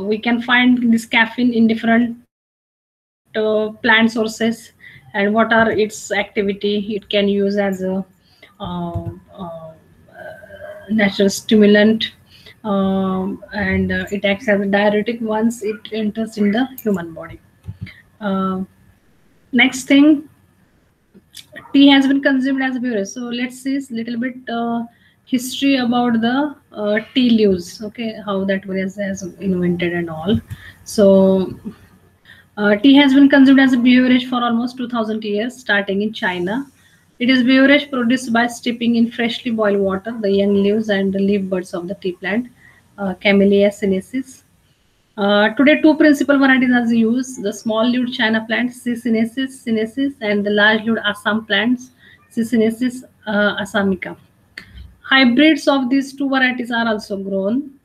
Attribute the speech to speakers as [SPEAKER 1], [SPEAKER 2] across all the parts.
[SPEAKER 1] we can find this caffeine in different plant sources, and what are its activity. It can use as a natural stimulant, and it acts as a diuretic once it enters in the human body. uh, Next thing, tea has been consumed as a beverage. So let's see a little bit history about the tea leaves. Okay, how that was has invented and all. So tea has been consumed as a beverage for almost 2000 years, starting in China. It is beverage produced by steeping in freshly boiled water the young leaves and the leaf buds of the tea plant, Camellia sinensis. Today, two principal varieties are used: the small-leaved China plant, C. sinensis, and the large-leaved Assam plants, C. assamica. Hybrids of these two varieties are also grown.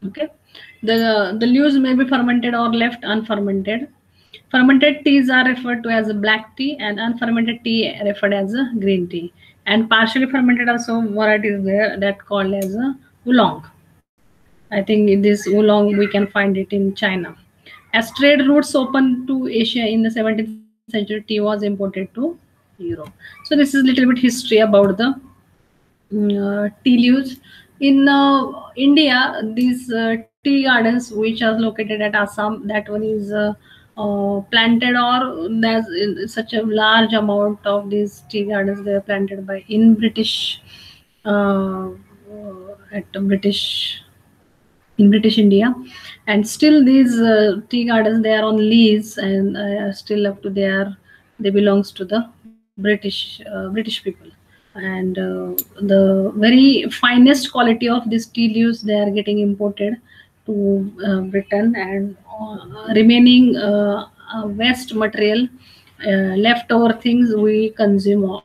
[SPEAKER 1] Okay, the leaves may be fermented or left unfermented. Fermented teas are referred to as a black tea, and unfermented tea referred as a green tea. And partially fermented also varieties there that called as a oolong. I think this oolong we can find it in China. As trade routes opened to Asia in the 17th century, tea was imported to Europe. So this is a little bit history about the tea leaves. In India, these tea gardens which are located at Assam, that one is planted, or there's such a large amount of these tea gardens they are planted by in British at British in British India, and still these tea gardens they are on lease and still up to they belongs to the British people, and the very finest quality of these tea leaves they are getting imported to Britain, and remaining waste material, leftover things we consume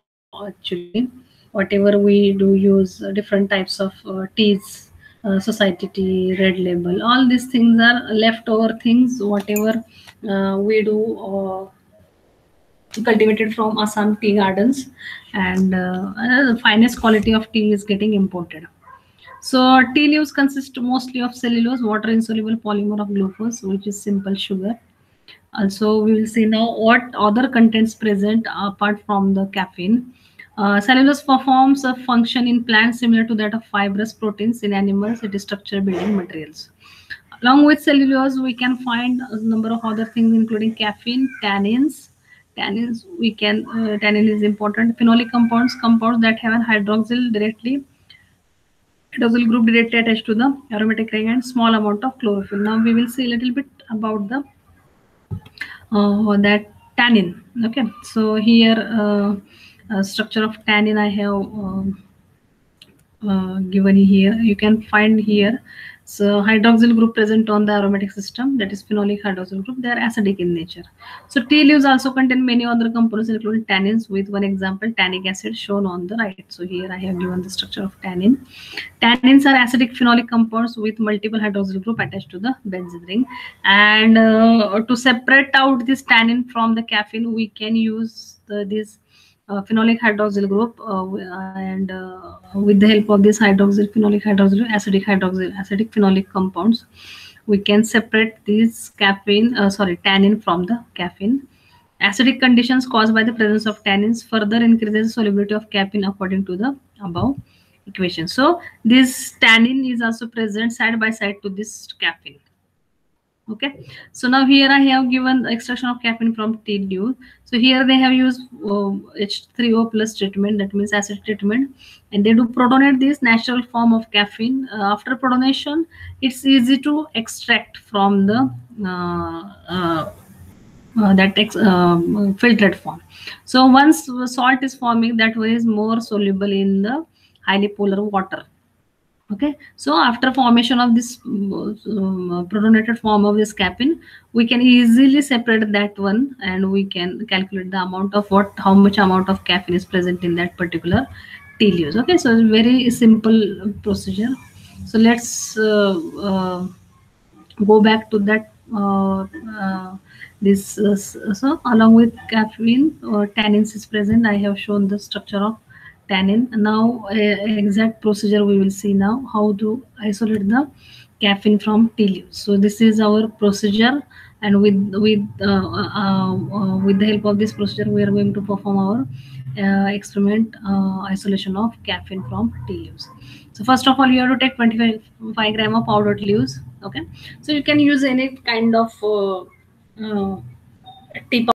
[SPEAKER 1] actually. Whatever we do use different types of teas, society tea, red label, all these things are leftover things whatever we do cultivated from Assam tea gardens, and the finest quality of tea is getting imported. So tea leaves consist mostly of cellulose, water insoluble polymer of glucose, which is simple sugar. Also, we will see now what other contents present apart from the caffeine. Cellulose performs a function in plants similar to that of fibrous proteins in animals. It is structure building materials. Along with cellulose, we can find a number of other things, including caffeine, tannins. Tannin is important. Phenolic compounds that have an hydroxyl group directly attached to the aromatic ring, and small amount of chlorophyll. Now we will see a little bit about the that tannin. Okay, so here structure of tannin I have given here. You can find here. So hydroxyl group present on the aromatic system, that is phenolic hydroxyl group. They are acidic in nature. So tea leaves also contain many other components, including tannins, with one example, tannic acid, shown on the right. So here I have given the structure of tannin. Tannins are acidic phenolic compounds with multiple hydroxyl group attached to the benzene ring. And to separate out this tannin from the caffeine, we can use this phenolic hydroxyl group, and with the help of this acidic phenolic compounds, we can separate this tannin from the caffeine. Acidic conditions caused by the presence of tannins further increases the solubility of caffeine according to the above equation. So this tannin is also present side by side to this caffeine. Okay, so now here I have given the extraction of caffeine from tea leaf. So here they have used H3O plus treatment, that means acid treatment, and they do protonate this natural form of caffeine. After protonation, it's easy to extract from the filtered form. So once salt is forming, that way is more soluble in the highly polar water. Okay, so after formation of this protonated form of this caffeine, we can easily separate that one, and we can calculate the amount of how much amount of caffeine is present in that particular tea leaves. Okay, so it's very simple procedure. So let's go back to that so along with caffeine, tannins is present. I have shown the structure of tannin. Now, exact procedure we will see now how to isolate the caffeine from tea leaves. So this is our procedure, and with the help of this procedure, we are going to perform our experiment isolation of caffeine from tea leaves. So first of all, you have to take 25 gram of powdered leaves. Okay, so you can use any kind of tea